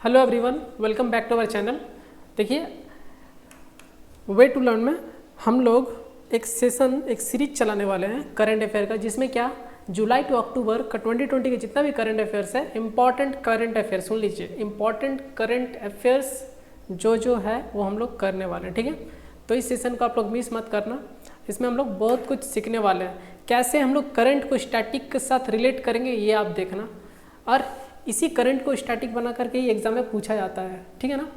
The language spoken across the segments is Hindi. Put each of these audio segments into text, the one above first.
Hello everyone, welcome back to our channel. देखिए, वे टू लर्न में हम लोग एक सीरीज चलाने वाले हैं करंट अफेयर का, जिसमें क्या जुलाई टू अक्टूबर का 2020 के जितना भी करंट अफेयर्स है, इंपॉर्टेंट करंट अफेयर्स, सुन लीजिए, इंपॉर्टेंट करंट अफेयर्स जो है वो हम लोग करने वाले हैं। ठीक है, तो इस सेशन को आप लोग मिस मत करना। इसमें हम लोग बहुत कुछ सीखने वाले हैं। कैसे हम लोग करंट को स्टैटिक के साथ रिलेट करेंगे ये आप देखना, और इसी करंट को स्टैटिक बना करके ही एग्जाम में पूछा जाता है। ठीक है ना,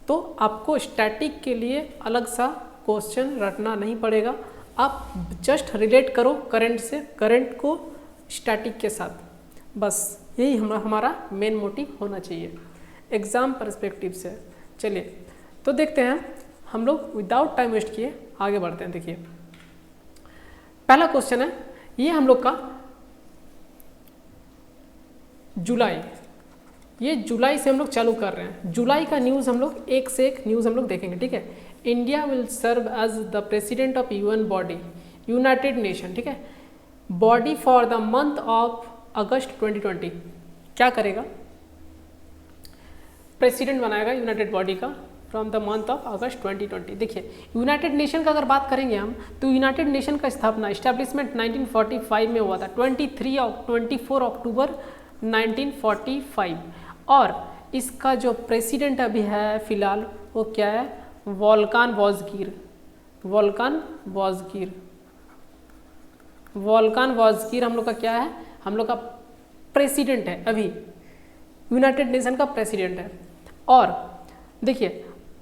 तो आपको स्टैटिक के लिए अलग सा क्वेश्चन रटना नहीं पड़ेगा। आप जस्ट रिलेट करो करंट से, करंट को स्टैटिक के साथ, बस यही हमारा मेन मोटिव होना चाहिए एग्ज़ाम पर्सपेक्टिव से। चलिए तो देखते हैं, हम लोग विदाउट टाइम वेस्ट किए आगे बढ़ते हैं। देखिए, पहला क्वेश्चन है, ये हम लोग का जुलाई, ये जुलाई से हम लोग चालू कर रहे हैं। जुलाई का न्यूज़ हम लोग एक से एक न्यूज़ हम लोग देखेंगे। ठीक है, India will serve as the president of UN body, United Nation, ठीक है, body for the month of August 2020। क्या करेगा? प्रेसिडेंट बनाएगा यूनाइटेड बॉडी का from the month of August 2020। देखिए, यूनाइटेड नेशन का अगर बात करेंगे हम, तो यूनाइटेड नेशन का स्थापना इस्टेब्लिशमेंट 1945 में हुआ था, 24 अक्टूबर 1945। और इसका जो प्रेसिडेंट अभी है फिलहाल, वो क्या है? वोल्कान वॉजगीर। हम लोग का क्या है? हम लोग का प्रेसिडेंट है, अभी यूनाइटेड नेशन का प्रेसिडेंट है। और देखिए,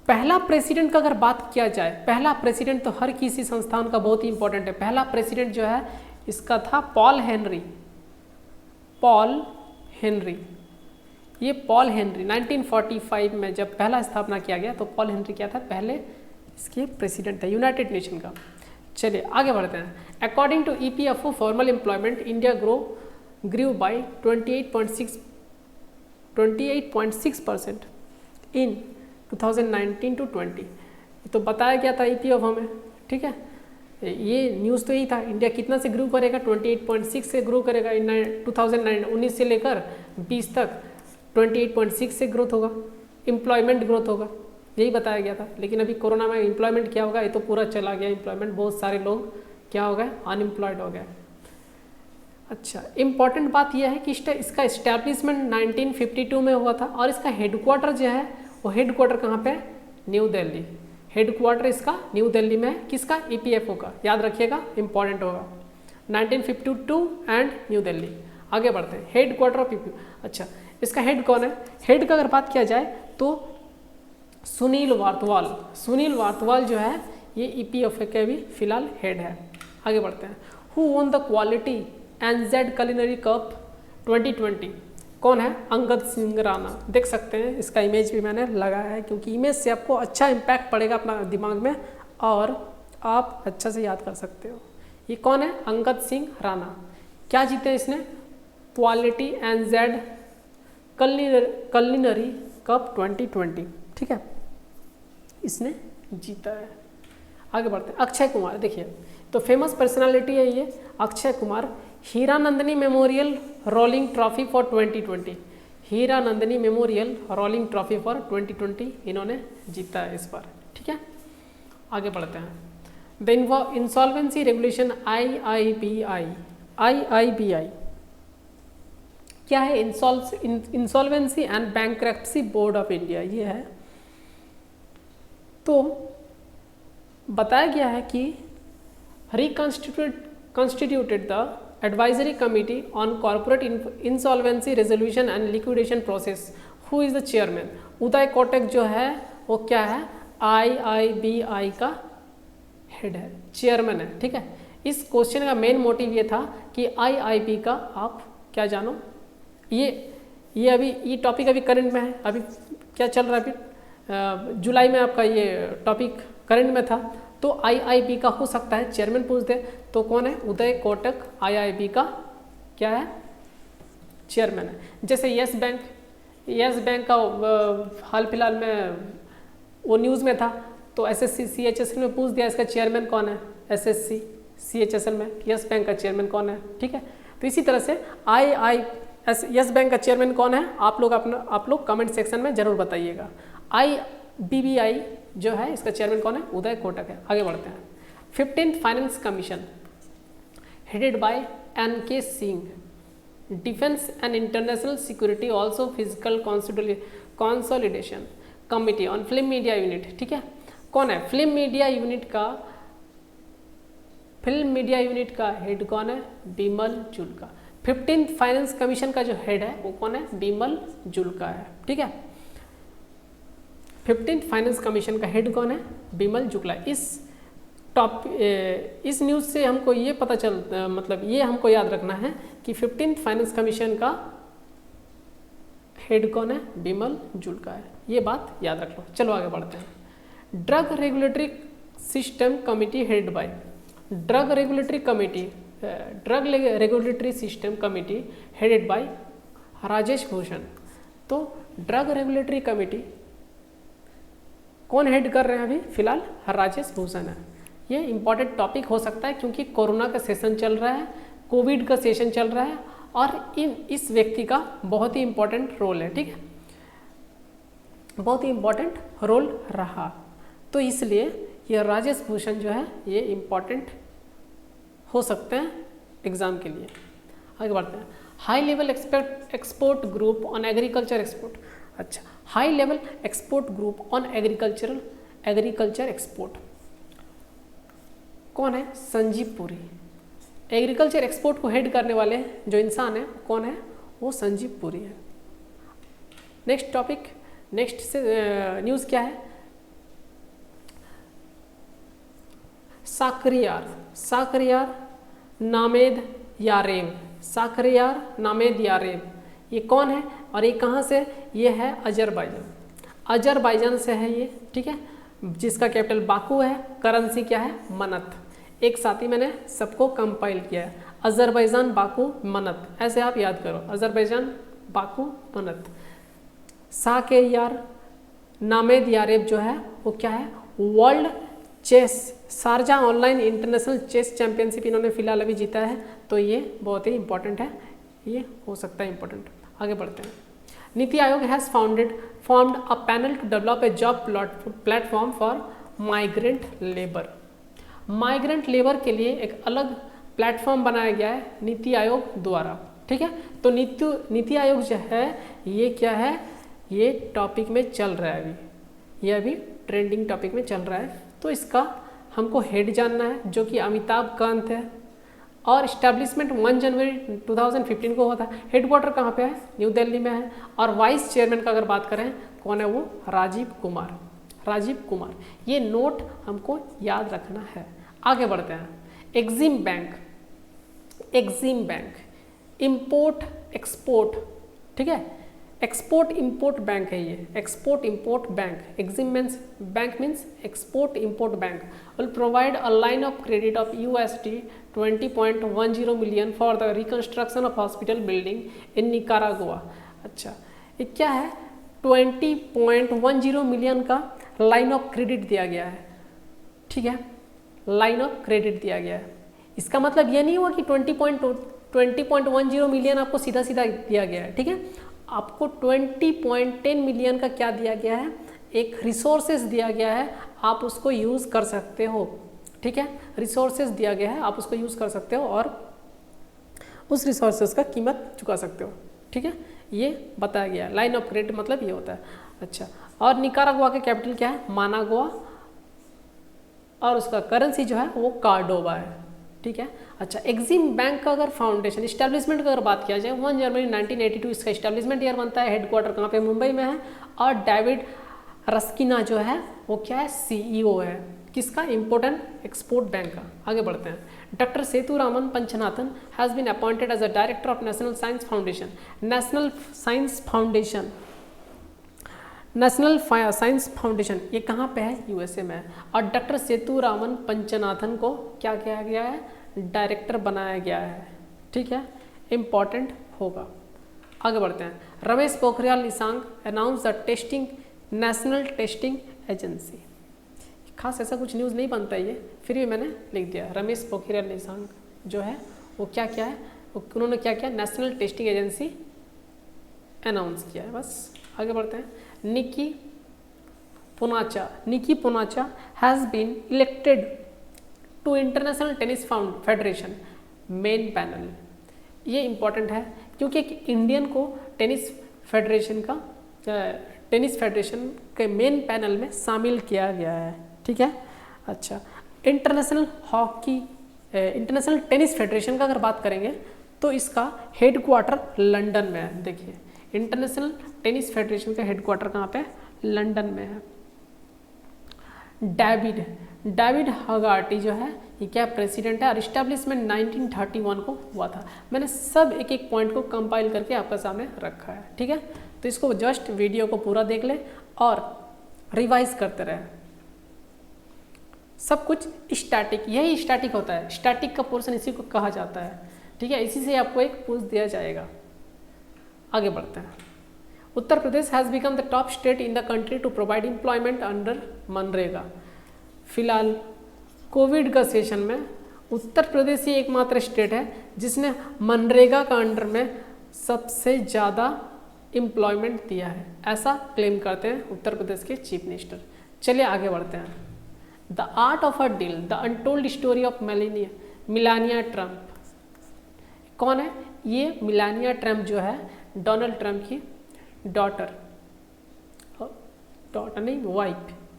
पहला प्रेसिडेंट का अगर बात किया जाए, पहला प्रेसिडेंट तो हर किसी संस्थान का बहुत ही इंपॉर्टेंट है। पहला प्रेसिडेंट जो है इसका था पॉल हेनरी। ये पॉल हेनरी 1945 में जब पहला स्थापना किया गया, तो पॉल हेनरी क्या था? पहले इसके प्रेसिडेंट थे यूनाइटेड नेशन का। चलिए आगे बढ़ते हैं। According to EPFO formal employment, India grew by 28.6% in 2019 to 20। तो बताया गया था ईपीएफओ में। ठीक है, ये न्यूज़ तो यही था, इंडिया कितना से ग्रो करेगा? 28.6 से ग्रो करेगा। 2019 से लेकर 20 तक 28.6 से ग्रोथ होगा, एम्प्लॉयमेंट ग्रोथ होगा, यही बताया गया था। लेकिन अभी कोरोना में एम्प्लॉयमेंट क्या होगा? ये तो पूरा चला गया एम्प्लॉयमेंट, बहुत सारे लोग क्या हो गए? अनएम्प्लॉयड हो गए। अच्छा, इम्पॉर्टेंट बात यह है कि इसका इस्टेब्लिशमेंट 1952 में हुआ था, और इसका हेडक्वार्टर जो है वो हेडक्वार्टर कहाँ पे? न्यू दिल्ली। हेडक्वार्टर इसका न्यू दिल्ली में है। किसका? ईपीएफओ का, याद रखिएगा, इंपॉर्टेंट होगा। 1952 एंड न्यू दिल्ली। आगे बढ़ते हैं, हेडक्वार्टर ऑफ ईपीएफओ। अच्छा, इसका हेड कौन है? हेड का अगर बात किया जाए तो सुनील वार्तवाल जो है ये ईपीएफओ के भी फिलहाल हेड है। आगे बढ़ते हैं। Who won the quality एनजेड culinary cup 2020? कौन है? अंगद सिंह राणा। देख सकते हैं, इसका इमेज भी मैंने लगाया है, क्योंकि इमेज से आपको अच्छा इम्पैक्ट पड़ेगा अपना दिमाग में, और आप अच्छा से याद कर सकते हो। ये कौन है? अंगद सिंह राणा। क्या जीते इसने? Quality एनजेड culinary cup 2020। ठीक है, इसने जीता है। आगे बढ़ते हैं। अक्षय कुमार, देखिए, तो फेमस पर्सनालिटी है ये Akshay Kumar. Hiranandani memorial rolling trophy for 2020, Hiranandani memorial rolling trophy for 2020 इन्होंने जीता है इस बार। ठीक है, आगे बढ़ते हैं। द इंसॉल्वेंसी रेगुलेशन IIBI क्या है? Insolvency and bankruptcy board of India, ये है। तो बताया गया है कि reconstituted the advisory committee on corporate insolvency resolution and liquidation process. Who is the chairman? Uday Kotak जो है वो क्या है? IIBI का हेड है, चेयरमैन है। ठीक है, इस क्वेश्चन का मेन मोटिव ये था कि IIB का आप क्या जानो। ये अभी ये टॉपिक अभी करंट में है, अभी क्या चल रहा है? अभी जुलाई में आपका ये टॉपिक करंट में था, तो IIB का हो सकता है चेयरमैन पूछ दे, तो कौन है? उदय कोटक IIB का क्या है? चेयरमैन है। जैसे यस बैंक का हाल फिलहाल में वो न्यूज़ में था, तो SSC CHSL में पूछ दिया इसका चेयरमैन कौन है? SSC CHSL में यस बैंक का चेयरमैन कौन है? ठीक है, तो इसी तरह से यस बैंक का चेयरमैन कौन है, आप लोग कमेंट सेक्शन में जरूर बताइएगा। IBBI जो है इसका चेयरमैन कौन है, उदय कोटक है। आगे बढ़ते हैं। 15th finance commission headed by NK Singh, defence and international security also physical consolidation committee on film media unit. ठीक है, कौन है, फिल्म मीडिया यूनिट का हेड कौन है, Bimal Julka. 15th finance commission का जो हेड है वो कौन है, बिमल जुल्का है। ठीक है, 15th फाइनेंस कमीशन का हेड कौन है, बिमल जुल्का। इस न्यूज़ से हमको ये पता मतलब ये हमको याद रखना है कि 15th फाइनेंस कमीशन का हेड कौन है, बिमल जुल्का है। ये बात याद रख लो। चलो आगे बढ़ते हैं। Drug regulatory system committee head by, drug regulatory system committee headed by Rajesh Bhushan. तो ड्रग रेगुलेटरी कमिटी कौन हेड कर रहे हैं अभी फिलहाल, राजेश भूषण है। ये इंपॉर्टेंट टॉपिक हो सकता है क्योंकि कोरोना का सेशन चल रहा है, कोविड का सेशन चल रहा है और इस व्यक्ति का बहुत ही इंपॉर्टेंट रोल है। ठीक है, बहुत ही इंपॉर्टेंट रोल रहा, तो इसलिए ये राजेश भूषण जो है ये इंपॉर्टेंट हो सकते हैं एग्जाम के लिए। आगे बढ़ते हैं। High level export group on agriculture export. अच्छा, high level export group on agriculture export कौन है, संजीव पुरी। एग्रीकल्चर एक्सपोर्ट को हेड करने वाले जो इंसान है कौन है, वो संजीव पुरी है। नेक्स्ट टॉपिक, नेक्स्ट से न्यूज़ क्या है, साकरियार नामेद यारेम, ये कौन है और ये कहाँ से, ये है अजरबैजान से है ये। ठीक है, जिसका कैपिटल बाकू है, करेंसी क्या है, मनत। एक साथ ही मैंने सबको कंपाइल किया है, अजरबैजान बाकू मनत, ऐसे आप याद करो, अजरबैजान बाकू मनत। साकरियार नामेद यारेम जो है वो क्या है, world chess Sharjah online international chess championship इन्होंने फिलहाल अभी जीता है, तो ये बहुत ही इंपॉर्टेंट है, ये हो सकता है इंपॉर्टेंट। आगे बढ़ते हैं। नीति आयोग has formed a panel to develop a job platform for migrant labor। Migrant labour के लिए एक अलग प्लेटफॉर्म बनाया गया है नीति आयोग द्वारा। ठीक है, तो नीति आयोग जो है ये क्या है, ये टॉपिक में चल रहा है अभी, ये अभी ट्रेंडिंग टॉपिक में चल रहा है, तो इसका हमको हेड जानना है जो कि अमिताभ कांत है और इस्टेब्लिशमेंट 1 जनवरी 2015 को हुआ था। हेडक्वार्टर कहाँ पे है, न्यू दिल्ली में है और वाइस चेयरमैन का अगर बात करें कौन है, वो राजीव कुमार। ये नोट हमको याद रखना है। आगे बढ़ते हैं। एग्जिम बैंक इंपोर्ट एक्सपोर्ट, ठीक है, एक्सपोर्ट इंपोर्ट बैंक है ये, export import bank. EXIM bank means export import bank will provide a line of credit of USD 20.10 million for the reconstruction of hospital building in Nicaragua. अच्छा, ये क्या है, 20.10 मिलियन का लाइन ऑफ क्रेडिट दिया गया है। ठीक है, लाइन ऑफ क्रेडिट दिया गया है। इसका मतलब ये नहीं हुआ कि 20.10 मिलियन आपको सीधा सीधा दिया गया है। ठीक है, आपको 20.10 मिलियन का क्या दिया गया है, एक रिसोर्सेज दिया गया है, आप उसको यूज़ कर सकते हो। ठीक है, रिसोर्सेज दिया गया है, आप उसको यूज़ कर सकते हो और उस रिसोर्सेज का कीमत चुका सकते हो। ठीक है, ये बताया गया है। लाइन ऑफ क्रेडिट मतलब ये होता है। अच्छा, और निकारागुआ के कैपिटल क्या है, मानागुआ, और उसका करेंसी जो है वो कार्डोबा है। ठीक है, अच्छा, एग्जिम बैंक का अगर फाउंडेशन इस्टेब्लिशमेंट का अगर बात किया जाए 1 जनवरी 1982 इसका इस्टेब्लिशमेंट ईयर बनता है। हेडक्वार्टर कहाँ पे, मुंबई में है और डेविड रस्किना जो है वो क्या है, CEO है किसका, इम्पोर्टेंट एक्सपोर्ट बैंक का। आगे बढ़ते हैं। Doctor Sethuraman Panchanathan has been appointed as a director of National Science Foundation. National Science Foundation ये कहाँ पे है, USA में है। और डॉक्टर सेतुरामन पंचनाथन को क्या किया गया है, डायरेक्टर बनाया गया है। ठीक है, इम्पॉर्टेंट होगा। आगे बढ़ते हैं। Ramesh Pokhriyal Nishank announce the national testing agency. खास ऐसा कुछ न्यूज़ नहीं बनता है ये, फिर भी मैंने लिख दिया। रमेश पोखरियाल निशंक जो है वो क्या है, उन्होंने क्या किया, नेशनल टेस्टिंग एजेंसी अनाउंस किया है। बस आगे बढ़ते हैं। Nikki Poonacha has been elected to international tennis federation men panel. ये इम्पॉर्टेंट है क्योंकि एक इंडियन को टेनिस फेडरेशन के मेन पैनल में शामिल किया गया है। ठीक है, अच्छा। इंटरनेशनल टेनिस फेडरेशन का अगर बात करेंगे तो इसका हेडक्वार्टर लंदन में है। देखिए, इंटरनेशनल टेनिस फेडरेशन का हेडक्वार्टर कहाँ पे? लंदन में है। डेविड हगार्टी जो है ये क्या प्रेसिडेंट है, और इस्टेब्लिशमेंट 1931 को हुआ था। मैंने सब एक एक पॉइंट को कंपाइल करके आपके सामने रखा है। ठीक है, तो इसको जस्ट वीडियो को पूरा देख ले और रिवाइज करते रहे। सब कुछ स्टैटिक, यही स्टैटिक होता है, स्टैटिक का पोर्शन इसी को कहा जाता है। ठीक है, इसी से आपको एक पूछ दिया जाएगा। आगे बढ़ते हैं। Uttar Pradesh has become the top state in the country to provide employment under MNREGA. फिलहाल कोविड का सेशन में उत्तर प्रदेश ही एकमात्र स्टेट है जिसने मनरेगा का अंडर में सबसे ज़्यादा एम्प्लॉयमेंट दिया है, ऐसा क्लेम करते हैं उत्तर प्रदेश के चीफ मिनिस्टर। चलिए आगे बढ़ते हैं। The art of a deal, the untold story of Melania Trump. कौन है ये? मिलानिया ट्रंप जो है डोनाल्ड ट्रंप की डॉटर नहीं, वाइफ।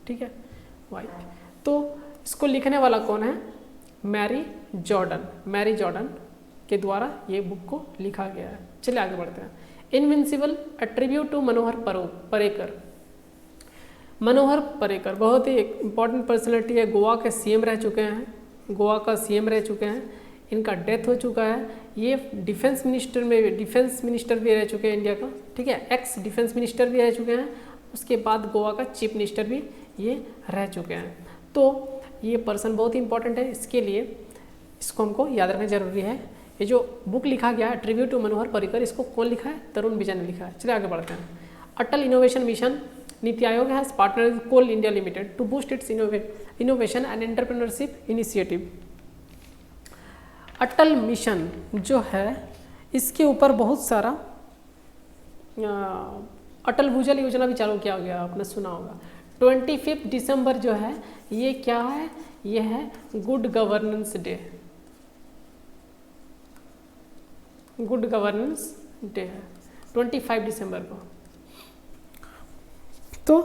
ठीक है, वाइफ। तो इसको लिखने वाला कौन है? मैरी जॉर्डन के द्वारा ये बुक को लिखा गया है। चलिए आगे बढ़ते हैं। Invincible, a tribute to Manohar Parrikar बहुत ही एक इम्पॉर्टेंट पर्सनैलिटी है। गोवा के सीएम रह चुके हैं। इनका डेथ हो चुका है। ये डिफेंस मिनिस्टर भी रह चुके हैं इंडिया का। ठीक है, एक्स डिफेंस मिनिस्टर भी रह चुके हैं। उसके बाद गोवा का चीफ मिनिस्टर भी ये रह चुके हैं। तो ये पर्सन बहुत ही इंपॉर्टेंट है, इसके लिए इसको हमको याद रखना जरूरी है। ये जो बुक लिखा गया है ट्रिब्यूट टू मनोहर पर्रिकर, इसको कौन लिखा है? तरुण विजय ने लिखा है। चलिए आगे बढ़ते हैं। अटल innovation mission, NITI Aayog has partner with Coal India Limited to boost its innovation and entrepreneurship initiative. Atal mission जो है इसके ऊपर बहुत सारा अटल भूजल योजना भी चालू किया गया, आपने सुना होगा। 25 दिसंबर जो है ये क्या है? ये है गुड गवर्नेंस डे। है 25 दिसंबर को। तो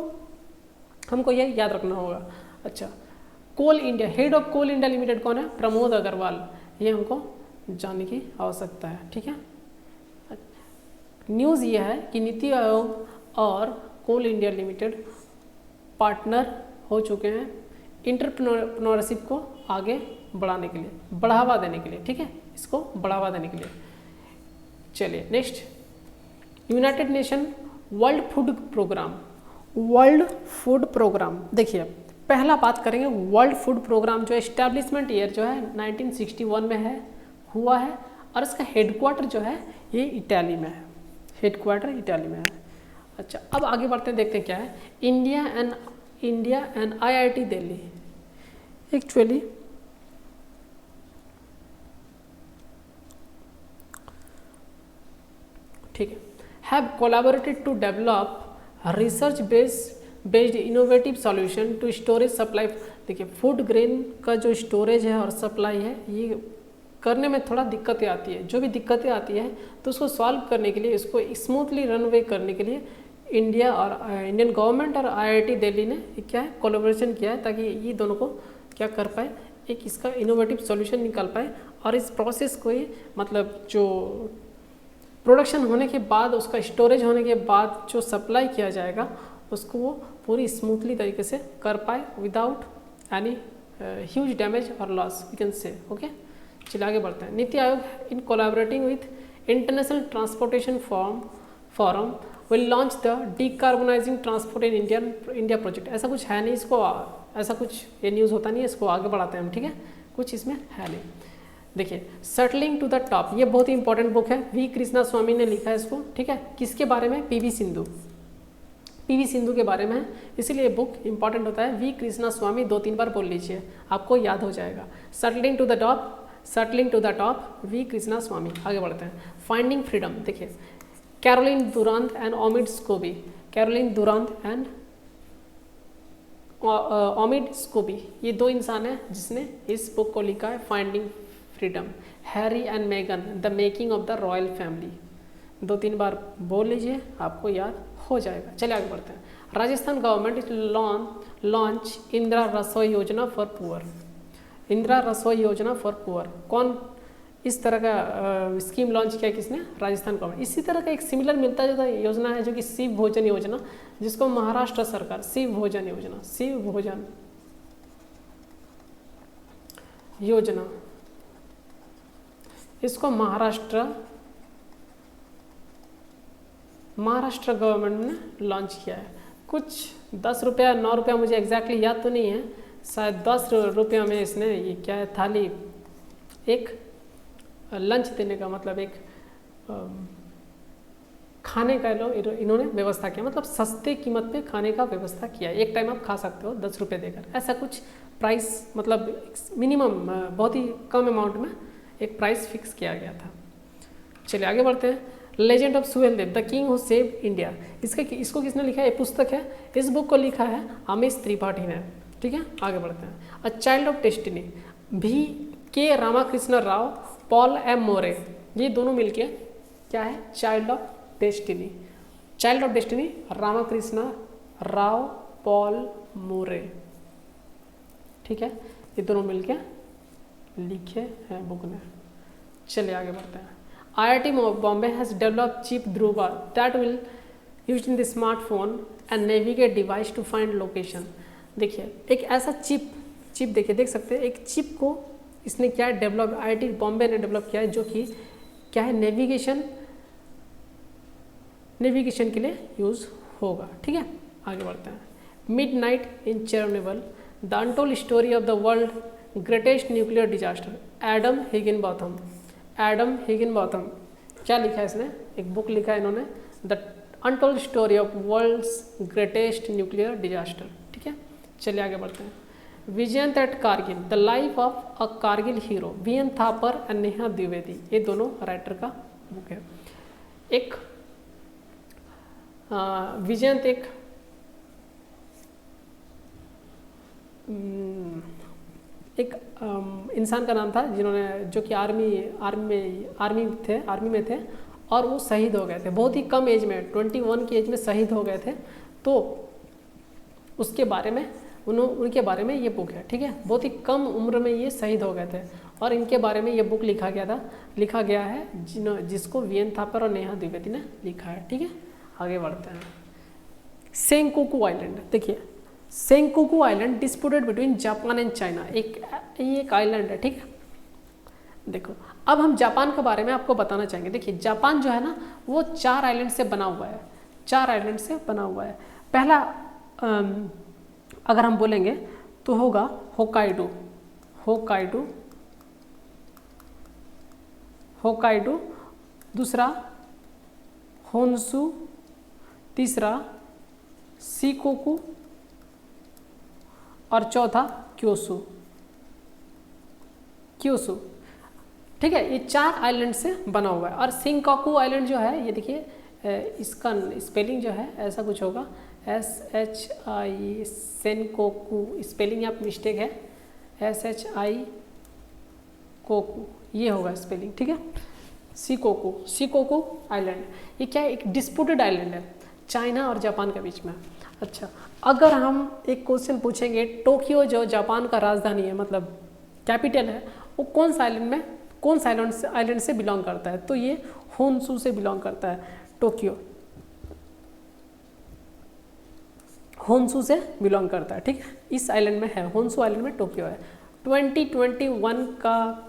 हमको ये याद रखना होगा। अच्छा, Coal India, head of Coal India limited कौन है? प्रमोद अग्रवाल। ये हमको जानने की आवश्यकता है। ठीक है, न्यूज़ ये है कि नीति आयोग और कोल इंडिया लिमिटेड पार्टनर हो चुके हैं एंटरप्रेन्योरशिप को आगे बढ़ाने के लिए, बढ़ावा देने के लिए। ठीक है, इसको बढ़ावा देने के लिए। चलिए next, United Nation World Food Programme. देखिए, पहला बात करेंगे वर्ल्ड फूड प्रोग्राम जो एस्टैब्लिशमेंट ईयर जो है 1961 में हुआ है, और इसका हेडक्वार्टर जो है ये इटाली में है। अच्छा, अब आगे बढ़ते हैं, देखते हैं क्या है। India and IIT Delhi actually ठीक है have collaborated to develop research based innovative solution to storage supply. देखिए, फूड ग्रेन का जो स्टोरेज है और सप्लाई है ये करने में थोड़ा दिक्कतें आती है। जो भी दिक्कतें आती है तो उसको सॉल्व करने के लिए, इसको स्मूथली रनवे करने के लिए इंडियन गवर्नमेंट और IIT दिल्ली ने क्या है कोलैबोरेशन किया है, ताकि ये दोनों को क्या कर पाए, एक इसका इनोवेटिव सॉल्यूशन निकाल पाए। और इस प्रोसेस को ही मतलब जो प्रोडक्शन होने के बाद, उसका स्टोरेज होने के बाद जो सप्लाई किया जाएगा उसको वो पूरी स्मूथली तरीके से कर पाए विदाउट एनी ह्यूज डैमेज और loss, we can say. Okay, चलिए आगे बढ़ते हैं। NITI Aayog in collaborating with international transportation forum will launch the decarbonising transport in India project. ऐसा कुछ है नहीं, इसको ऐसा कुछ ये न्यूज़ होता नहीं है, इसको आगे बढ़ाते हैं हम। ठीक है, कुछ इसमें है नहीं। देखिए, सेटलिंग टू द टॉप, ये बहुत ही इंपॉर्टेंट बुक है, वी कृष्णा स्वामी ने लिखा है इसको। ठीक है, किसके बारे में? पीवी सिंधु के बारे में है, इसीलिए बुक इंपॉर्टेंट होता है। वी कृष्णा स्वामी 2-3 बार बोल लीजिए, आपको याद हो जाएगा। Settling to the top V Krishna Swamy. आगे बढ़ते हैं। फाइंडिंग फ्रीडम, देखिए Carolyn Durand and Omid Scobie, Carolyn Durand and Omid Scobie, ये दो इंसान हैं जिसने इस बुक को लिखा है, finding freedom. Harry and Megan, the making of the royal family. 2-3 बार बोल लीजिए, आपको याद हो जाएगा। चलिए आगे बढ़ते हैं। राजस्थान गवर्नमेंट लॉन्च इंदिरा रसोई योजना फॉर पुअर, इंदिरा रसोई योजना फॉर पुअर। कौन इस तरह का स्कीम लॉन्च किया किसने? राजस्थान गवर्नमेंट। इसी तरह का एक सिमिलर मिलता जुलता योजना है जो कि शिव भोजन योजना, जिसको महाराष्ट्र सरकार, शिव भोजन योजना, शिव भोजन योजना, इसको महाराष्ट्र गवर्नमेंट ने लॉन्च किया है। कुछ 10 रुपया 9 रुपया, मुझे एग्जैक्टली याद तो नहीं है, शायद 10 रुपया में इसने ये क्या है, थाली, एक लंच देने का मतलब एक खाने का इन्होंने व्यवस्था किया, मतलब सस्ते कीमत पे खाने का व्यवस्था किया। एक टाइम आप खा सकते हो 10 रुपये देकर, ऐसा कुछ प्राइस, मतलब मिनिमम बहुत ही कम अमाउंट में एक प्राइस फिक्स किया गया था। चलिए आगे बढ़ते हैं। Legend of Suheldev, the king who saved India, इसको किसने लिखा है? ये पुस्तक है, इस बुक को लिखा है अमीश त्रिपाठी ने। ठीक है, आगे बढ़ते हैं। अ चाइल्ड ऑफ डेस्टिनी, भी के Ramakrishna Rao, Paul M More, ये दोनों मिलके क्या है? Child of destiny. Child of destiny Ramakrishna Rao, Paul More. ठीक है, ये दोनों मिलके लिखे हैं बुक ने। चलिए आगे बढ़ते हैं। IIT Bombay has developed chip Dhruva that will used in the smartphone and navigate device to find location। देखिए एक ऐसा चिप देखिए, देख सकते हैं, एक चिप को इसने क्या डेवलप, IIT बॉम्बे ने डेवलप किया है, जो कि क्या है? नेविगेशन के लिए यूज़ होगा। ठीक है, आगे बढ़ते हैं। Midnight in Chernobyl, the untold story of the world greatest nuclear disaster, Adam Higginbotham. क्या लिखा है इसने? एक बुक लिखा है इन्होंने, the untold story of world's greatest nuclear disaster. ठीक है, चलिए आगे बढ़ते हैं। Vijyant at Kargil, the life of a Kargil hero, VN Thapar and Neha Dwivedi, ये दोनों राइटर का बुक है। एक विजयंत एक इंसान का नाम था जिन्होंने, जो कि आर्मी में थे और वो शहीद हो गए थे बहुत ही कम एज में, 21 की एज में शहीद हो गए थे। तो उसके बारे में उनके बारे में ये बुक है। ठीक है, बहुत ही कम उम्र में ये शहीद हो गए थे और इनके बारे में ये बुक लिखा गया है जिसको वीएन थापर और नेहा द्विवेदी ने लिखा है। ठीक है, आगे बढ़ते हैं। सेंकाकू आइलैंड, देखिए Senkaku island disputed between Japan and China, एक आइलैंड है। ठीक है, देखो अब हम जापान के बारे में आपको बताना चाहेंगे। देखिए जापान जो है ना, वो 4 आइलैंड से बना हुआ है, 4 आइलैंड से बना हुआ है। पहला अगर हम बोलेंगे तो होगा होकाइडो, दूसरा होन्शु, तीसरा शिकोकू और चौथा क्योसू। ठीक है, ये 4 आइलैंड से बना हुआ है। और सेंकाकू आइलैंड जो है, ये देखिए इसका स्पेलिंग जो है ऐसा कुछ होगा, SHI सेंकाकू, स्पेलिंग आप मिस्टेक है, SHI कोकू, ये होगा स्पेलिंग। ठीक है, शिकोकू आइलैंड, ये क्या है? एक डिस्प्यूटेड आइलैंड है चाइना और जापान के बीच में। अच्छा, अगर हम एक क्वेश्चन पूछेंगे, टोक्यो जो जापान का राजधानी है, मतलब कैपिटल है, वो कौन सा आइलैंड से बिलोंग करता है? तो ये होन्शु से बिलोंग करता है। टोक्यो होन्शु से बिलोंग करता है। ठीक है, इस आइलैंड में है, होन्शु आइलैंड में टोक्यो है। 2021 का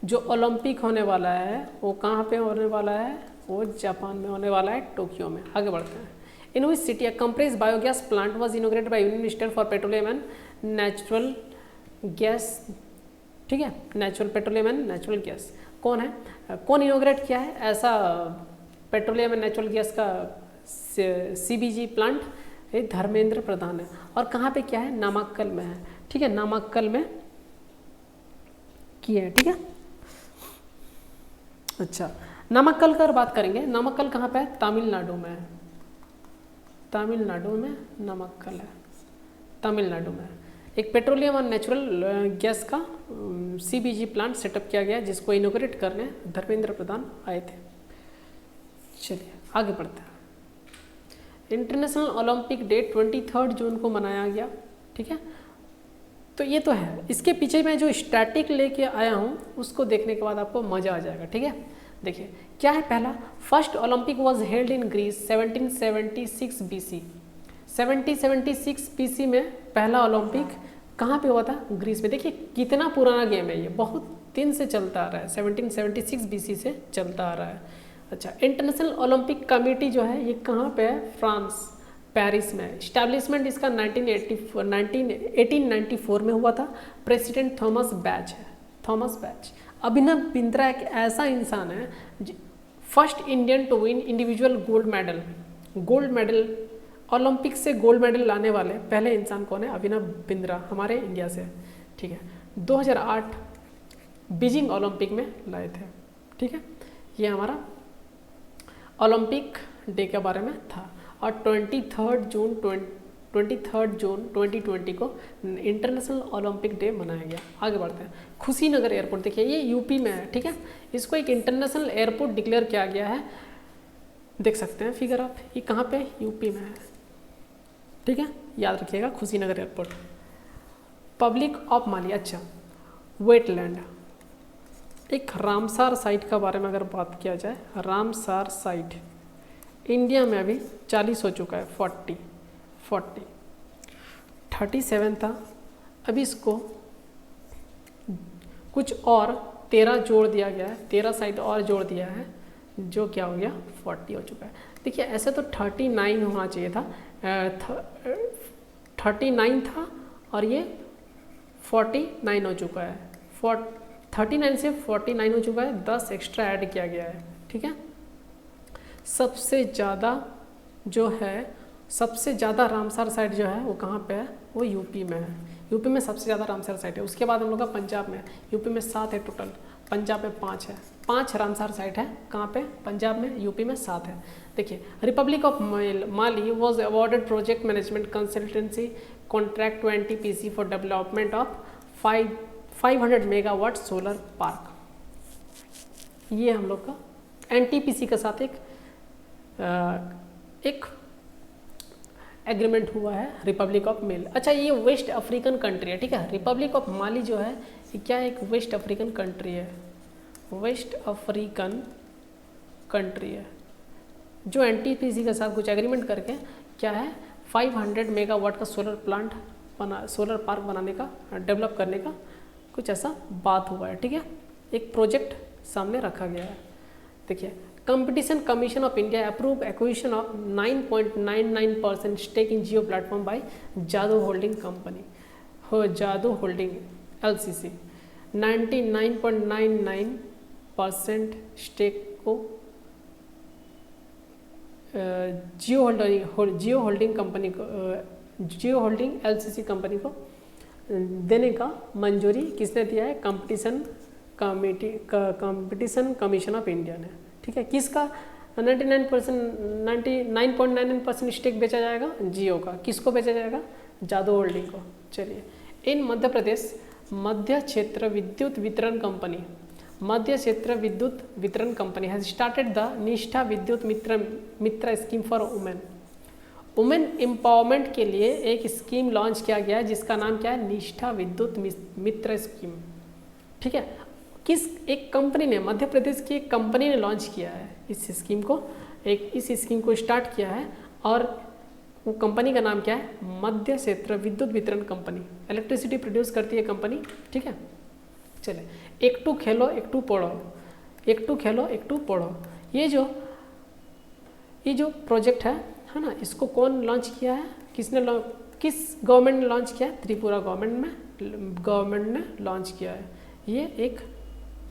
जो ओलंपिक होने वाला है वो कहाँ पे होने वाला है? वो जापान में होने वाला है, टोक्यो में। आगे बढ़ते हैं। In which city a compressed biogas plant was inaugurated by union minister for petroleum and natural gas. ठीक है, natural petroleum and natural gas कौन है? कौन इनॉग्रेट किया है ऐसा पेट्रोलियम एंड नेचुरल गैस का CBG प्लांट? ये धर्मेंद्र प्रधान है। और कहाँ पे क्या है? नामाक्कल में है। ठीक है, नामाक्कल में किया है। ठीक है, अच्छा, नमक्कल का बात करेंगे, नमक्कल कहाँ पे है? तमिलनाडु में है, तमिलनाडु में नमक्कल है, तमिलनाडु में। एक पेट्रोलियम और नेचुरल गैस का CBG प्लांट सेटअप किया गया जिसको इनोग्रेट करने धर्मेंद्र प्रधान आए थे। चलिए आगे बढ़ते हैं। इंटरनेशनल ओलंपिक डे 23 जून को मनाया गया, ठीक है। तो ये तो है, इसके पीछे मैं जो स्टैटिक लेके आया हूँ उसको देखने के बाद आपको मज़ा आ जाएगा, ठीक है। देखिए क्या है, पहला first Olympic was held in Greece 1776 BC। 1776 BC में पहला ओलंपिक कहाँ पे हुआ था? ग्रीस में। देखिए कितना पुराना गेम है ये, बहुत दिन से चलता आ रहा है, 1776 BC से चलता आ रहा है। अच्छा, इंटरनेशनल ओलंपिक कमेटी जो है ये कहाँ पे है? फ्रांस, पेरिस में। इस्टेब्लिशमेंट इसका 1894 में हुआ था। प्रेसिडेंट थॉमस बैच है, थॉमस बैच। अभिनव बिंद्रा एक ऐसा इंसान है, first Indian to win individual gold medal. Gold medal, Olympic से गोल्ड मेडल लाने वाले पहले इंसान कौन है? अभिनव बिंद्रा, हमारे इंडिया से, ठीक है। 2008 बीजिंग ओलंपिक में लाए थे, ठीक है। ये हमारा ओलंपिक डे के बारे में था। और 23 जून 2020 को इंटरनेशनल ओलंपिक डे मनाया गया। आगे बढ़ते हैं। खुशीनगर एयरपोर्ट, देखिए ये यूपी में है, ठीक है। इसको एक इंटरनेशनल एयरपोर्ट डिक्लेयर किया गया है, देख सकते हैं फिगर आप। ये कहाँ पे? यूपी में है, ठीक है, याद रखिएगा खुशीनगर एयरपोर्ट। पब्लिक ऑफ माली, अच्छा वेटलैंड, एक रामसार साइट का बारे में अगर बात किया जाए, रामसार साइट इंडिया में अभी 40 हो चुका है, 37 था, अभी इसको कुछ और 13 जोड़ दिया गया है, 13 साइट और जोड़ दिया है, जो क्या हो गया? 40 हो चुका है। देखिए ऐसे तो 39 होना चाहिए था, 39 था और ये 49 हो चुका है, 39 से 49 हो चुका है, 10 एक्स्ट्रा ऐड किया गया है, ठीक है। सबसे ज़्यादा जो है, सबसे ज़्यादा रामसर साइट जो है वो कहाँ पे है? वो यूपी में है। यूपी में सबसे ज़्यादा रामसर साइट है। उसके बाद हम लोग का पंजाब में, यूपी में 7 है टोटल, पंजाब में 5 है। 5 रामसर साइट है, कहाँ पे? पंजाब में, यूपी में 7 है। देखिए Republic of Mali was awarded project management consultancy contract to NTPC for development of 500 megawatt solar park. ये हम लोग का NTPC के साथ एक एग्रीमेंट हुआ है, रिपब्लिक ऑफ माली। अच्छा, ये वेस्ट अफ्रीकन कंट्री है, ठीक है। रिपब्लिक ऑफ माली जो है ये क्या है? एक वेस्ट अफ्रीकन कंट्री है, वेस्ट अफ्रीकन कंट्री है, जो NTPC के साथ कुछ एग्रीमेंट करके क्या है 500 मेगावाट का सोलर पार्क बनाने का, डेवलप करने का कुछ ऐसा बात हुआ है, ठीक है। एक प्रोजेक्ट सामने रखा गया है। देखिए Competition Commission of India approve acquisition of 9.99% stake in Jio platform by Jaadhu holding company, हो जादू होल्डिंग LCC। 99.99% स्टेक को जियो होल्डिंग कंपनी को, जियो होल्डिंग LCC कंपनी को देने का मंजूरी किसने दिया है? कंपटीशन कमीशन ऑफ इंडिया ने, ठीक है। किसका 99.99% स्टेक बेचा जाएगा? जियो का। किसको बेचा जाएगा? जादू होल्डिंग को। चलिए, इन मध्य प्रदेश मध्य क्षेत्र विद्युत वितरण कंपनी, मध्य क्षेत्र विद्युत वितरण company has started the Nishtha Vidyut Mitra scheme for women. Women empowerment के लिए एक स्कीम लॉन्च किया गया है जिसका नाम क्या है? निष्ठा विद्युत मित्र स्कीम, ठीक है। एक कंपनी ने, मध्य प्रदेश की एक कंपनी ने लॉन्च किया है इस स्कीम को, इस स्कीम को स्टार्ट किया है, और वो कंपनी का नाम क्या है? मध्य क्षेत्र विद्युत वितरण कंपनी। इलेक्ट्रिसिटी प्रोड्यूस करती है कंपनी, ठीक है। चले, एक टू खेलो एक टू पढ़ो, एक टू खेलो एक टू पढ़ो, ये जो प्रोजेक्ट है ना, इसको कौन लॉन्च किया है? किस गवर्नमेंट ने लॉन्च किया है? त्रिपुरा गवर्नमेंट ने लॉन्च किया है। ये एक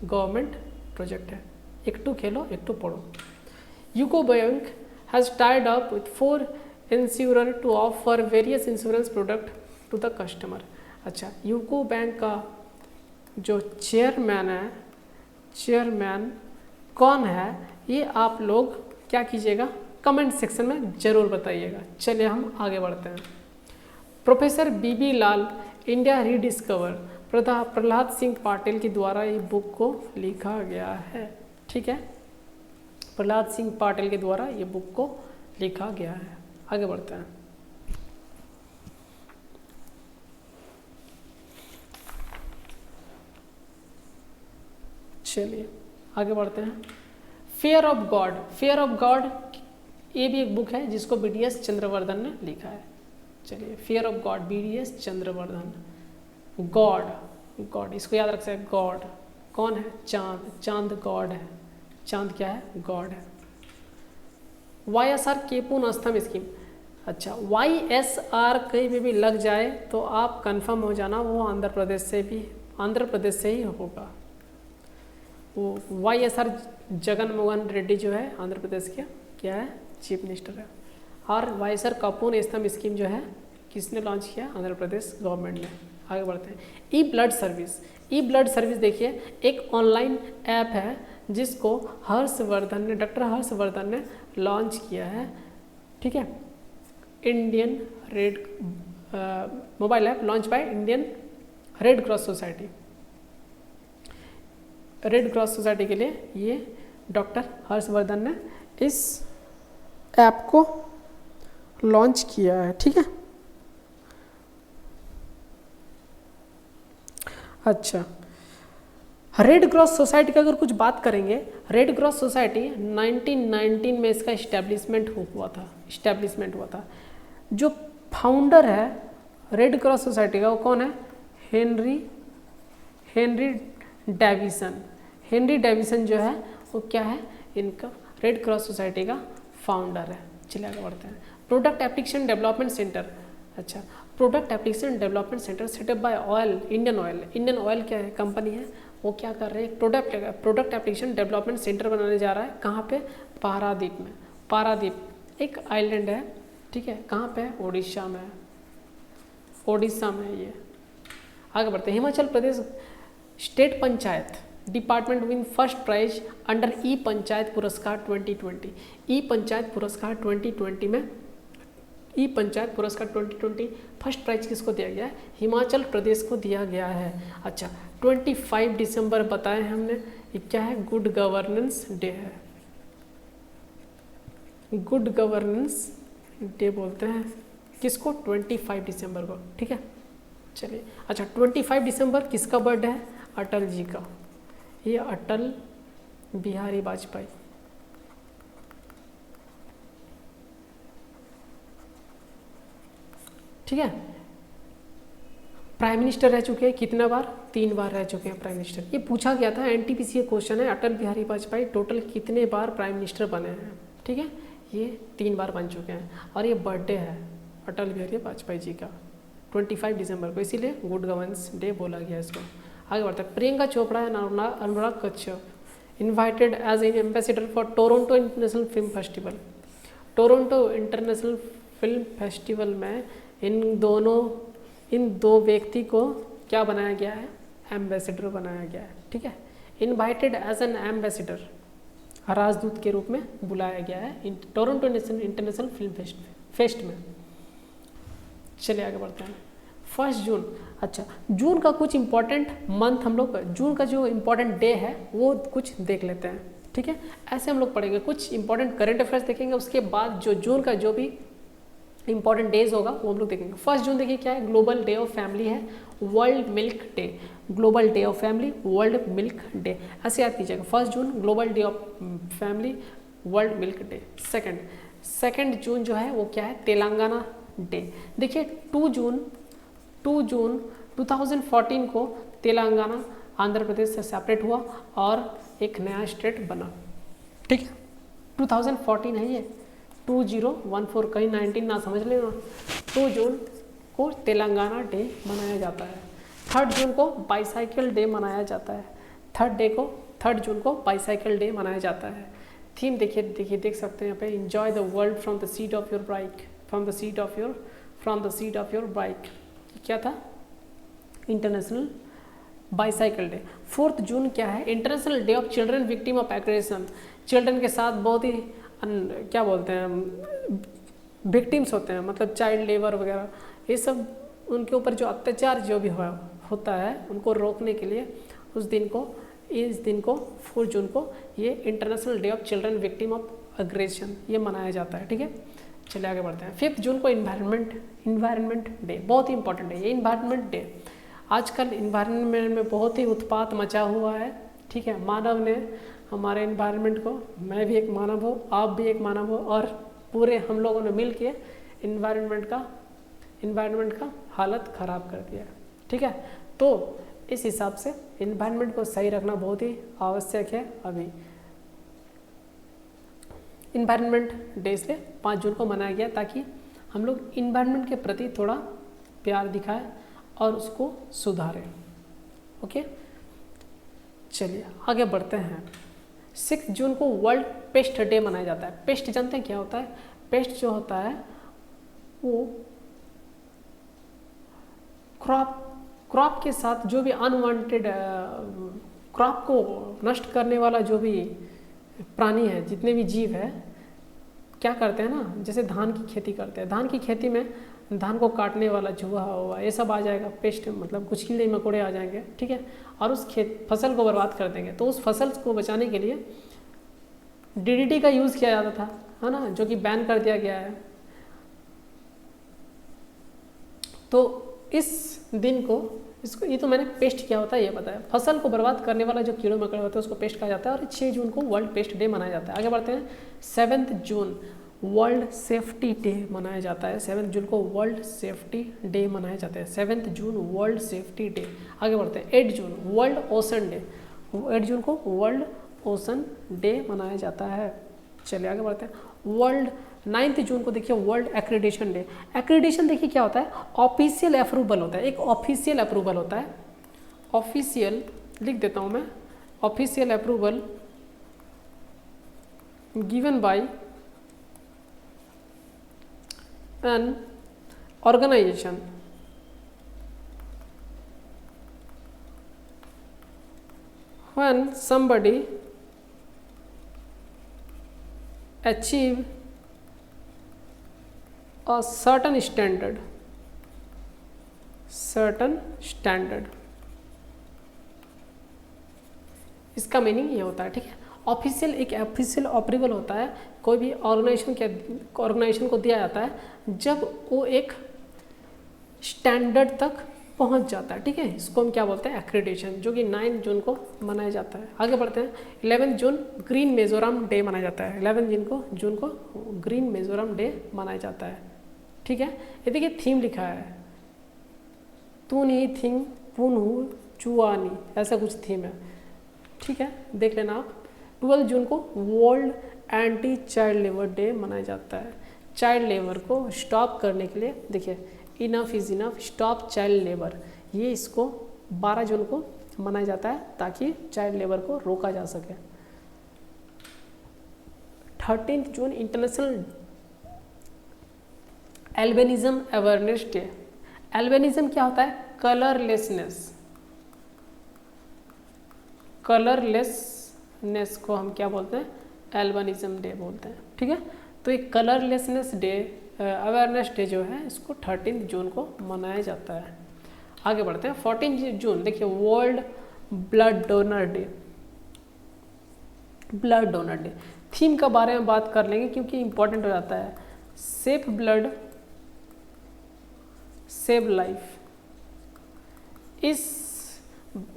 गवर्नमेंट प्रोजेक्ट है, एक टू खेलो एक टू पढ़ो। UCO bank has tied up with 4 insurer to offer various insurance product to the customer. अच्छा, यूको बैंक का जो चेयरमैन कौन है ये आप लोग क्या कीजिएगा, कमेंट सेक्शन में ज़रूर बताइएगा। चलिए हम आगे बढ़ते हैं। प्रोफेसर बीबी लाल इंडिया रीडिस्कवर प्रहलाद सिंह पाटिल के द्वारा ये बुक को लिखा गया है। ठीक है, प्रहलाद सिंह पाटिल के द्वारा ये बुक को लिखा गया है। आगे बढ़ते हैं। चलिए आगे बढ़ते हैं। Fair of God, fair of God ये भी एक बुक है जिसको BDS चंद्रवर्धन ने लिखा है। चलिए, fair of god BDS Chandravardhan. God, god इसको याद रख सकते हैं। गॉड कौन है? चांद, चांद गॉड है। चांद क्या है? गॉड है। YSR केपून अस्थम स्कीम। अच्छा, YSR कहीं पे भी लग जाए तो आप कंफर्म हो जाना वो आंध्र प्रदेश से ही होगा। वो YSR जगन मोहन रेड्डी जो है आंध्र प्रदेश के क्या है? चीफ मिनिस्टर है। और YSR कपून स्तंभ स्कीम जो है किसने लॉन्च किया? आंध्र प्रदेश गवर्नमेंट ने। आगे बढ़ते हैं। ई ब्लड सर्विस, ई ब्लड सर्विस देखिए एक ऑनलाइन ऐप है जिसको हर्षवर्धन ने, डॉक्टर हर्षवर्धन ने लॉन्च किया है। ठीक है, Indian red mobile app launch by Indian red cross society. Red cross society के लिए ये डॉक्टर हर्षवर्धन ने इस ऐप को लॉन्च किया है। ठीक है, अच्छा, रेड क्रॉस सोसाइटी का अगर कुछ बात करेंगे, रेड क्रॉस सोसाइटी 1919 में इसका इस्टेब्लिशमेंट हुआ था। जो फाउंडर है रेड क्रॉस सोसाइटी का वो कौन है? Henry deviation. हेनरी डेविसन जो है वो क्या है? इनका रेड क्रॉस सोसाइटी का फाउंडर है। चलिए आगे बढ़ते हैं। Product application development centre. अच्छा, product application development centre setup by Indian Oil क्या है? कंपनी है। वो क्या कर रहे हैं? प्रोडक्ट एप्लीकेशन डेवलपमेंट सेंटर बनाने जा रहा है। कहाँ पे? पारादीप में। पारादीप एक आइलैंड है। ठीक है, कहाँ पे? उड़ीसा में ये। आगे बढ़ते हैं। Himachal Pradesh state panchayat department win first prize under E panchayat पुरस्कार 2020। ई पंचायत पुरस्कार 2020 में ई पंचायत पुरस्कार 2020 फर्स्ट प्राइज किसको दिया गया है? हिमाचल प्रदेश को दिया गया है। अच्छा, 25 दिसंबर बताए हमने, ये क्या है? गुड गवर्नेंस डे है। गुड गवर्नेंस डे बोलते हैं किसको? 25 दिसंबर को। ठीक है, चलिए। अच्छा, 25 दिसंबर किसका बर्थडे है? अटल जी का। ये अटल बिहारी वाजपेयी। ठीक है, प्राइम मिनिस्टर रह चुके हैं कितना बार? 3 बार रह चुके हैं प्राइम मिनिस्टर। ये पूछा गया था, NTPC क्वेश्चन है। अटल बिहारी वाजपेयी टोटल कितने बार प्राइम मिनिस्टर बने हैं? ठीक है, ये 3 बार बन चुके हैं। और ये बर्थडे है अटल बिहारी वाजपेयी जी का 25 दिसंबर को, इसीलिए गुड गवर्नेंस डे बोला गया इसको। आगे बढ़ता है। Priyanka Chopra and Anurag Kashyap invited as an ambassador for Toronto International Film Festival. Toronto International Film Festival में इन दो व्यक्ति को क्या बनाया गया है? एम्बेसडर बनाया गया है। ठीक है, इन्वाइटेड एज एन एम्बेसडर, राजदूत के रूप में बुलाया गया है टोरंटो इंटरनेशनल फिल्म फेस्ट में। चलिए आगे बढ़ते हैं। 1 जून। अच्छा, जून का कुछ इंपॉर्टेंट मंथ हम लोग, जून का जो इंपॉर्टेंट डे है वो कुछ देख लेते हैं। ठीक है, ऐसे हम लोग पढ़ेंगे, कुछ इंपॉर्टेंट करंट अफेयर्स देखेंगे, उसके बाद जो जून का जो भी इंपॉर्टेंट डेज होगा वो हम लोग देखेंगे। 1 जून देखिए क्या है? ग्लोबल डे ऑफ फैमिली है, world milk day. Global day of family, world milk day, ऐसे याद कीजिएगा। 1 जून global day of family, world milk day. Second जून जो है वो क्या है? तेलंगाना डे। देखिए 2 जून 2014 को तेलंगाना आंध्र प्रदेश से सेपरेट हुआ और एक नया स्टेट बना। ठीक है, 2014 है ये, 2014 कहीं 19 ना समझ लेना। 2 जून को तेलंगाना डे मनाया जाता है। 3 जून को बाईसाइकिल डे मनाया जाता है। 3 जून को बाईसाइकिल डे मनाया जाता है। थीम देखिए देख सकते हैं यहाँ पे, enjoy the world from the seat of your bike, from the seat of your bike. क्या था? International bicycle day. 4 जून क्या है, international day of children victim of aggression. Children के साथ बहुत ही क्या बोलते हैं विक्टिम्स होते हैं, मतलब चाइल्ड लेबर वगैरह, ये सब उनके ऊपर जो अत्याचार जो भी होता है उनको रोकने के लिए इस दिन को 4 जून को ये international day of children victim of aggression ये मनाया जाता है। ठीक है, चलिए आगे बढ़ते हैं। 5 जून को इन्वायरमेंट डे, बहुत ही इंपॉर्टेंट है ये इन्वायरमेंट डे। आजकल इन्वायरमेंट में बहुत ही उत्पात मचा हुआ है। ठीक है, मानव ने हमारे इन्वायरमेंट को, मैं भी एक मानव हूँ, आप भी एक मानव हो, और पूरे हम लोगों ने मिल के इन्वायरमेंट का हालत ख़राब कर दिया। ठीक है, तो इस हिसाब से इन्वायरमेंट को सही रखना बहुत ही आवश्यक है। अभी इन्वायरमेंट डे से 5 जून को मनाया गया ताकि हम लोग इन्वायरमेंट के प्रति थोड़ा प्यार दिखाएं और उसको सुधारें। ओके, चलिए आगे बढ़ते हैं। 6 जून को वर्ल्ड पेस्ट डे मनाया जाता है। पेस्ट जानते हैं क्या होता है? पेस्ट जो होता है वो क्रॉप के साथ जो भी अनवांटेड क्रॉप को नष्ट करने वाला जो भी प्राणी है, जितने भी जीव है, क्या करते हैं ना, जैसे धान की खेती करते हैं, धान की खेती में धान को काटने वाला चूहा हुआ, ये सब आ जाएगा, पेस्ट मतलब कुछ कीड़े मकोड़े आ जाएंगे। ठीक है, और उस फसल को बर्बाद कर देंगे। तो उस फसल को बचाने के लिए डीडीटी का यूज़ किया जाता था, है ना, जो कि बैन कर दिया गया है। तो इस दिन को ये तो मैंने पेस्ट क्या होता है ये बताया। फसल को बर्बाद करने वाला जो कीड़े मकोड़े होते हैं उसको पेस्ट कहा जाता है। और 6 जून को वर्ल्ड पेस्ट डे मनाया जाता है। आगे बढ़ते हैं। 7 जून वर्ल्ड सेफ्टी डे मनाया जाता है। 7 जून को वर्ल्ड सेफ्टी डे मनाया जाता है। 7 जून वर्ल्ड सेफ्टी डे। आगे बढ़ते हैं। 8 जून वर्ल्ड ओशन डे। 8 जून को वर्ल्ड ओशन डे मनाया जाता है। चलिए आगे बढ़ते हैं। वर्ल्ड 9 जून को देखिए वर्ल्ड एक्रेडिटेशन डे। एक्रेडिटेशन देखिए क्या होता है, ऑफिशियल अप्रूवल होता है। एक ऑफिशियल अप्रूवल होता है, ऑफिशियल लिख देता हूँ मैं, official approval given by an organization when somebody achieve a certain standard इसका मीनिंग ये होता है। ठीक है, ऑफिशियल एक ऑफिशियल अप्रूवल होता है, कोई भी ऑर्गेनाइजेशन को दिया जाता है जब वो एक स्टैंडर्ड तक पहुंच जाता है। ठीक है, इसको हम क्या बोलते हैं, एक्रेडिटेशन, जो कि 9 जून को मनाया जाता है। आगे बढ़ते हैं। 11 जून ग्रीन मिजोरम डे मनाया जाता है। 11 जून को ग्रीन मिजोरम डे मनाया जाता है। ठीक है, ये देखिए थीम लिखा है, तू नहीं थिंग पुनहु चुआनी, ऐसा कुछ थीम है। ठीक है, देख लेना आप। 12 जून को world anti child labour day मनाया जाता है। चाइल्ड लेबर को स्टॉप करने के लिए, देखिए enough is enough, stop child labour, ये इसको 12 जून को मनाया जाता है ताकि चाइल्ड लेबर को रोका जा सके। 13 जून international albinism awareness day. Albinism क्या होता है, कलरलेसनेस को हम क्या बोलते हैं, एल्बिनिज्म डे बोलते हैं। ठीक है, तो एक कलरलेसनेस डे अवेयरनेस डे जो है इसको 13 जून को मनाया जाता है। आगे बढ़ते हैं। 14 जून देखिए world blood donor day. Blood donor day theme के बारे में बात कर लेंगे क्योंकि इंपॉर्टेंट हो जाता है। Save blood save life. इस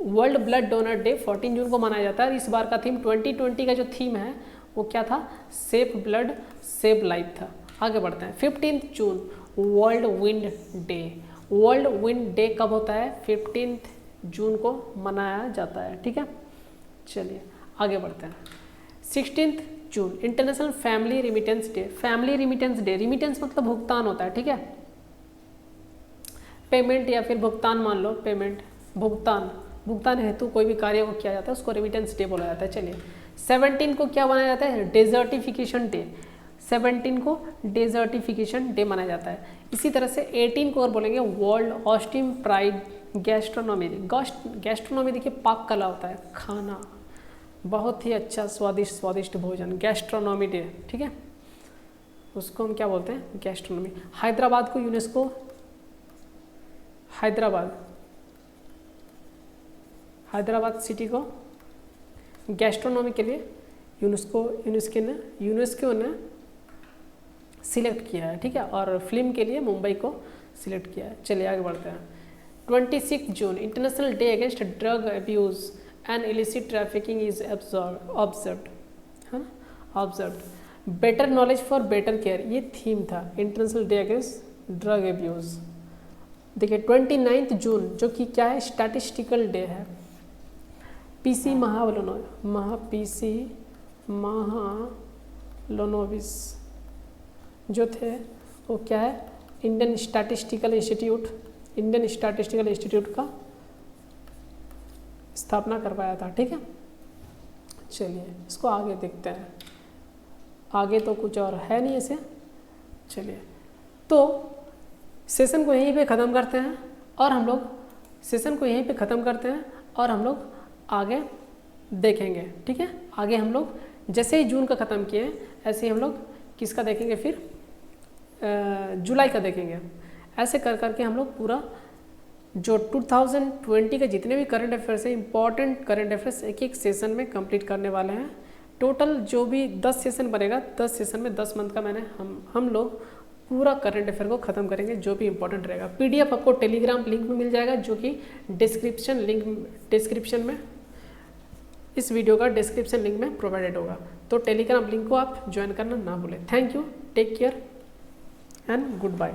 वर्ल्ड ब्लड डोनर डे 14 जून को मनाया जाता है। इस बार का थीम 2020 का जो थीम है वो क्या था, सेव ब्लड सेव लाइफ था। आगे बढ़ते हैं। 15 जून world wind day. World wind day कब होता है, 15 जून को मनाया जाता है। ठीक है, चलिए आगे बढ़ते हैं। 16 जून international family remittance day. Family remittance day, remittance मतलब भुगतान होता है। ठीक है, पेमेंट या फिर भुगतान मान लो, पेमेंट भुगतान हेतु कोई भी कार्य को किया जाता है उसको रिमिटेंस डे बोला जाता है। चलिए 17 को क्या मनाया जाता है, डेजर्टिफिकेशन डे। 17 को डेजर्टिफिकेशन डे मनाया जाता है। इसी तरह से 18 को और बोलेंगे world Austin pride gastronomy. Gastronomy देखिए पाक कला होता है, खाना, बहुत ही अच्छा स्वादिष्ट भोजन, गैस्ट्रोनॉमी डे, ठीक है, उसको हम क्या बोलते हैं, गैस्ट्रोनॉमी। हैदराबाद को यूनेस्को, हैदराबाद सिटी को गैस्ट्रोनॉमी के लिए यूनेस्को ने सिलेक्ट किया है, ठीक है, और फिल्म के लिए मुंबई को सिलेक्ट किया है। चलिए आगे बढ़ते हैं। 26 जून international day against drug abuse and illicit trafficking is observed, है ना, observed. Better knowledge for better care, ये थीम था international day against drug abuse. देखिए 29 जून जो कि क्या है, स्टैटिस्टिकल डे है। पीसी महालनोबिस जो थे वो क्या है, इंडियन स्टैटिस्टिकल इंस्टीट्यूट का स्थापना करवाया था, ठीक है। चलिए इसको आगे देखते हैं, आगे तो कुछ और है नहीं ऐसे। चलिए तो सेशन को यहीं पे ख़त्म करते हैं और हम लोग आगे देखेंगे, ठीक है। आगे हम लोग जैसे ही जून का ख़त्म किए ऐसे ही हम लोग किसका देखेंगे, फिर जुलाई का देखेंगे। ऐसे कर करके हम लोग पूरा जो 2020 के जितने भी करंट अफेयर्स हैं, इंपॉर्टेंट करंट अफेयर्स एक एक सेशन में कंप्लीट करने वाले हैं। टोटल जो भी 10 सेशन बनेगा, 10 सेशन में 10 मंथ का हम लोग पूरा करंट अफेयर को ख़त्म करेंगे, जो भी इंपॉर्टेंट रहेगा। PDF आपको टेलीग्राम लिंक में मिल जाएगा, जो कि डिस्क्रिप्शन में इस वीडियो का डिस्क्रिप्शन लिंक में प्रोवाइडेड होगा। तो टेलीग्राम लिंक को आप ज्वाइन करना ना भूलें। Thank you, take care and good bye.